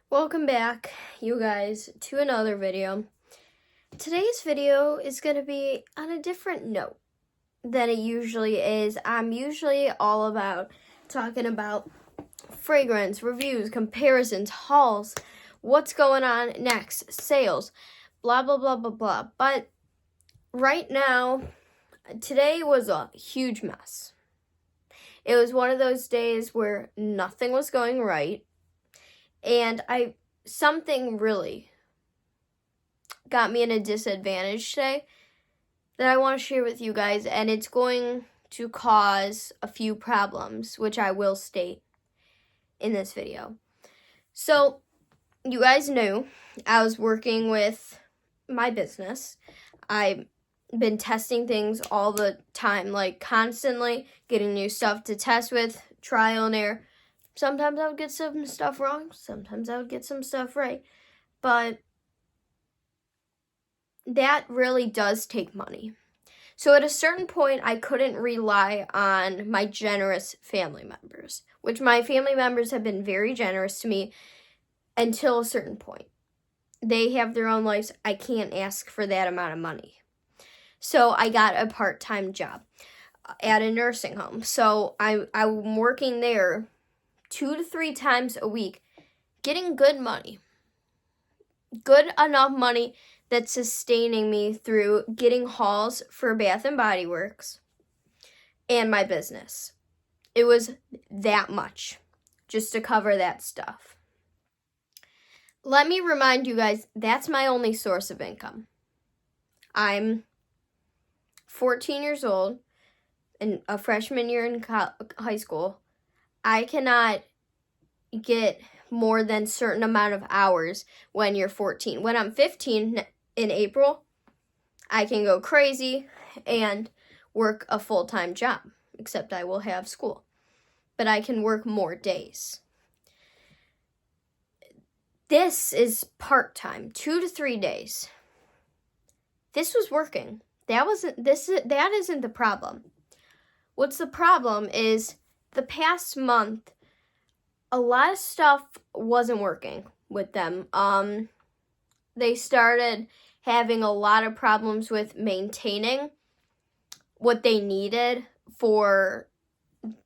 Welcome back, you guys, to another video. Today's video is going to be on a different note than it usually is. I'm usually all about talking about fragrance, reviews, comparisons, hauls, what's going on next, sales, blah, blah, blah, blah, blah. But right now, today was a huge mess. It was one of those days where nothing was going right. And something really got me in a disadvantage today that I want to share with you guys, and it's going to cause a few problems, which I will state in this video. So, you guys knew I was working with my business. I've been testing things all the time, like constantly getting new stuff to test with, trial and error. Sometimes I would get some stuff wrong. Sometimes I would get some stuff right. But that really does take money. So at a certain point, I couldn't rely on my generous family members, which my family members have been very generous to me until a certain point. They have their own lives. I can't ask for that amount of money. So I got a part-time job at a nursing home. So I'm working there 2 to 3 times a week, getting good money. Good enough money that's sustaining me through getting hauls for Bath and Body Works and my business. It was that much just to cover that stuff. Let me remind you guys, that's my only source of income. I'm 14 years old and a freshman year in high school. I cannot get more than a certain amount of hours when you're 14. When I'm 15 in April, I can go crazy and work a full-time job, except I will have school. But I can work more days. This is part-time, 2 to 3 days. This was working. That isn't the problem. What's the problem is the past month, a lot of stuff wasn't working with them. They started having a lot of problems with maintaining what they needed for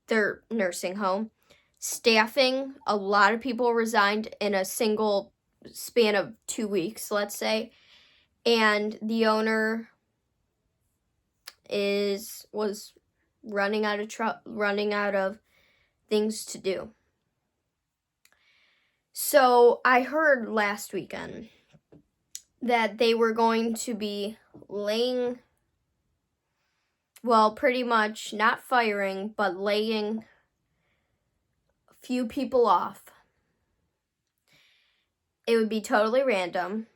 their nursing home. Staffing, a lot of people resigned in a single span of 2 weeks, let's say. And the owner was running out of things to do. So I heard last weekend that they were going to be pretty much not firing, but laying a few people off. It would be totally random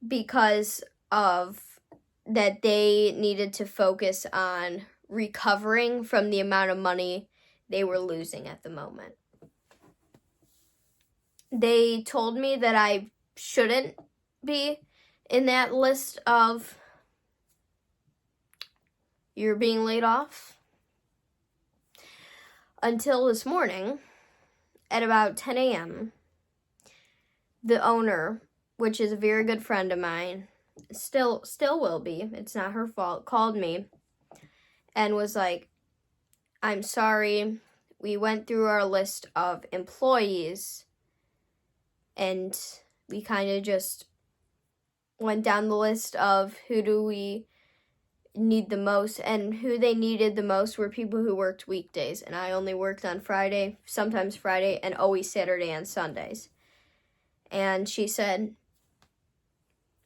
because of that they needed to focus on recovering from the amount of money they were losing at the moment. They told me that I shouldn't be in that list of you're being laid off until this morning at about 10 a.m. The owner, which is a very good friend of mine, still will be, it's not her fault, called me and was like, I'm sorry, we went through our list of employees and we kind of just went down the list of who do we need the most, and who they needed the most were people who worked weekdays, and I only worked on Friday, sometimes Friday, and always Saturday and Sundays. And she said,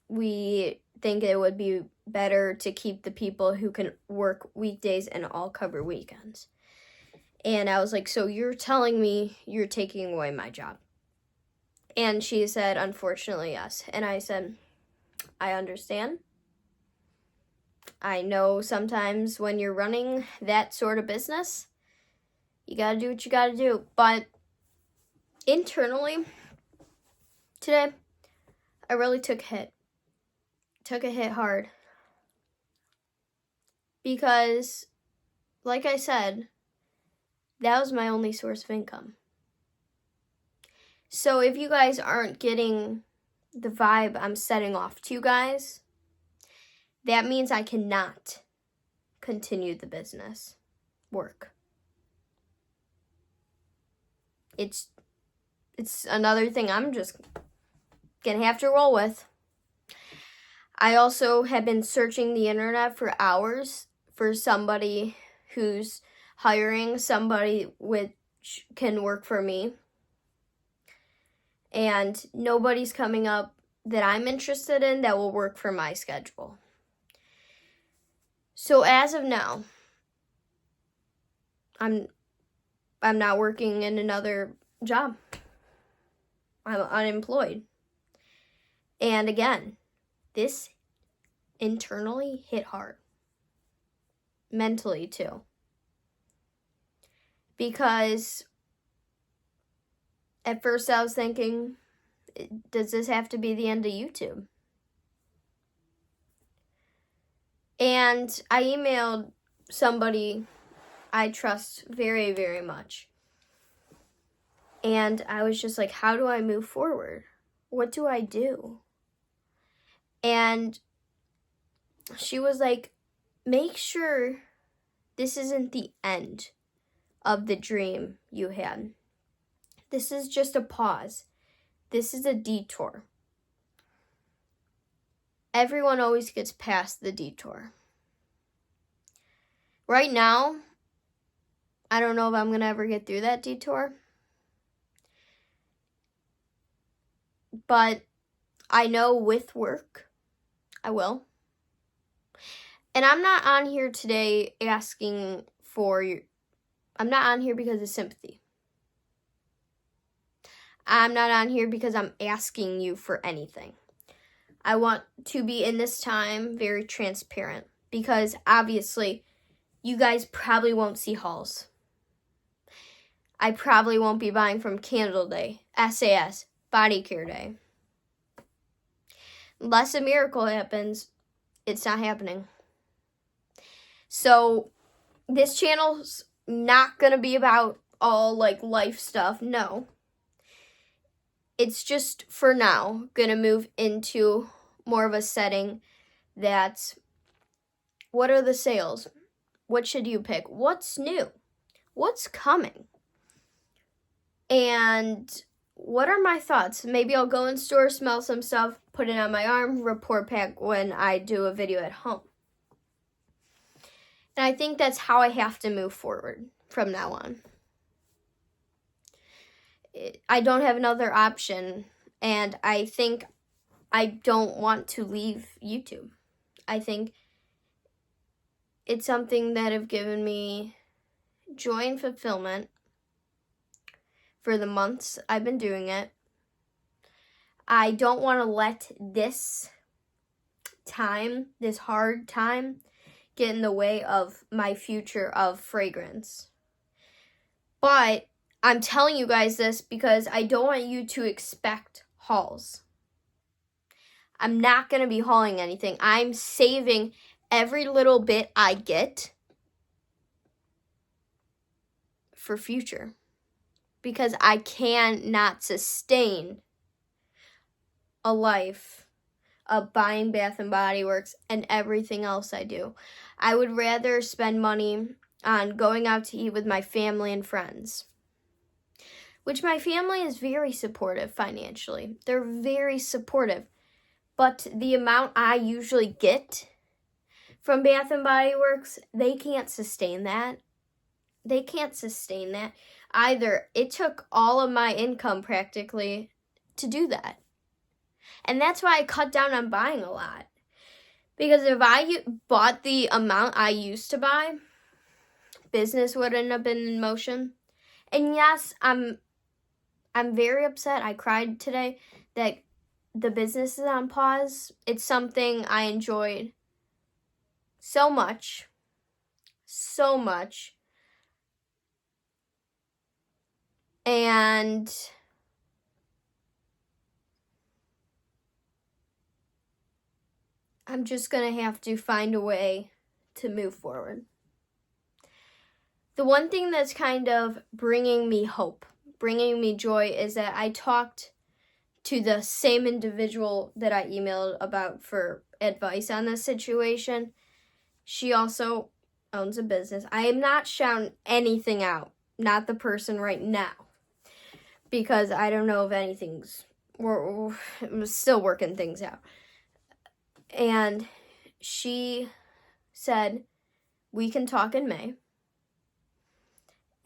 we think it would be better to keep the people who can work weekdays and all cover weekends. And I was like, so you're telling me you're taking away my job? And she said, unfortunately, yes. And I said, I understand. I know sometimes when you're running that sort of business, you gotta do what you gotta do. But internally, today, I really took a hit. Took a hit hard. Because, like I said, that was my only source of income. So if you guys aren't getting the vibe I'm setting off to you guys, that means I cannot continue the business work. It's another thing I'm just gonna have to roll with. I also have been searching the internet for hours for somebody who's hiring somebody which can work for me. And nobody's coming up that I'm interested in that will work for my schedule. So as of now, I'm not working in another job. I'm unemployed. And again, this internally hit hard. Mentally too. Because at first I was thinking, does this have to be the end of YouTube? And I emailed somebody I trust very, very much. And I was just like, how do I move forward? What do I do? And she was like, make sure this isn't the end of the dream you had. This is just a pause. This is a detour. Everyone always gets past the detour. Right now, I don't know if I'm going to ever get through that detour. But I know with work, I will. And I'm not on here today asking for your... I'm not on here because of sympathy. I'm not on here because I'm asking you for anything. I want to be in this time very transparent because obviously you guys probably won't see hauls. I probably won't be buying from Candle Day, SAS, Body Care Day. Unless a miracle happens, it's not happening. So this channel's not going to be about all like life stuff. No. It's just for now going to move into more of a setting that's what are the sales? What should you pick? What's new? What's coming? And what are my thoughts? Maybe I'll go in store, smell some stuff, put it on my arm, report back when I do a video at home. And I think that's how I have to move forward from now on. I don't have another option, and I think I don't want to leave YouTube. I think it's something that have given me joy and fulfillment for the months I've been doing it. I don't want to let this time, this hard time, get in the way of my future of fragrance. But I'm telling you guys this because I don't want you to expect hauls. I'm not going to be hauling anything. I'm saving every little bit I get for future. Because I cannot sustain a life of buying Bath and Body Works and everything else I do. I would rather spend money on going out to eat with my family and friends. Which my family is very supportive financially. They're very supportive. But the amount I usually get from Bath and Body Works, they can't sustain that. They can't sustain that either. It took all of my income practically to do that. And that's why I cut down on buying a lot. Because if I bought the amount I used to buy, business wouldn't have been in motion. And yes, I'm very upset. I cried today that the business is on pause. It's something I enjoyed so much. So much. And I'm just going to have to find a way to move forward. The one thing that's kind of bringing me hope bringing me joy is that I talked to the same individual that I emailed about for advice on this situation. She also owns a business. I am not shouting anything out, not the person right now, because I don't know if anything's, we're still working things out. And she said, we can talk in May.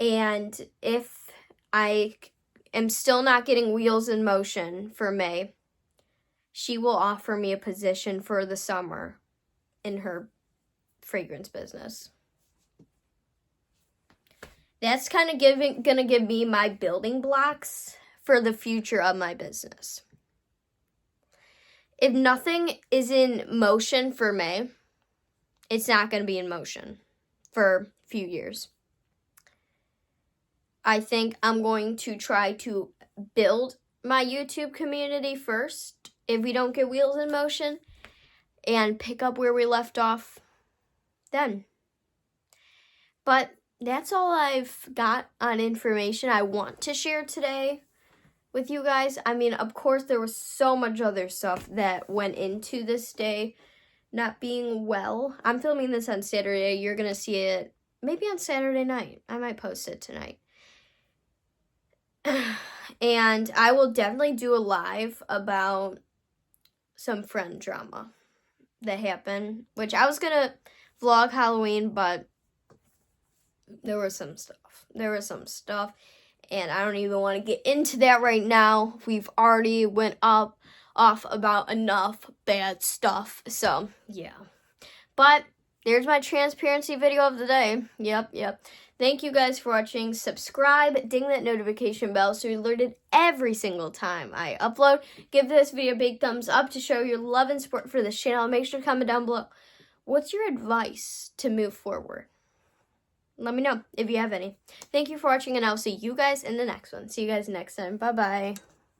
And if I am still not getting wheels in motion for May, she will offer me a position for the summer in her fragrance business. That's kind of gonna give me my building blocks for the future of my business. If nothing is in motion for May, it's not going to be in motion for a few years. I think I'm going to try to build my YouTube community first if we don't get wheels in motion, and pick up where we left off then. But that's all I've got on information I want to share today with you guys. I mean, of course, there was so much other stuff that went into this day not being well. I'm filming this on Saturday. You're going to see it maybe on Saturday night. I might post it tonight. And I will definitely do a live about some friend drama that happened, which I was going to vlog Halloween, but there was some stuff. And I don't even want to get into that right now. We've already went off about enough bad stuff. So, yeah. But there's my transparency video of the day. Yep. Thank you guys for watching. Subscribe, ding that notification bell so you're alerted every single time I upload. Give this video a big thumbs up to show your love and support for this channel. Make sure to comment down below. What's your advice to move forward? Let me know if you have any. Thank you for watching, and I'll see you guys in the next one. See you guys next time. Bye-bye.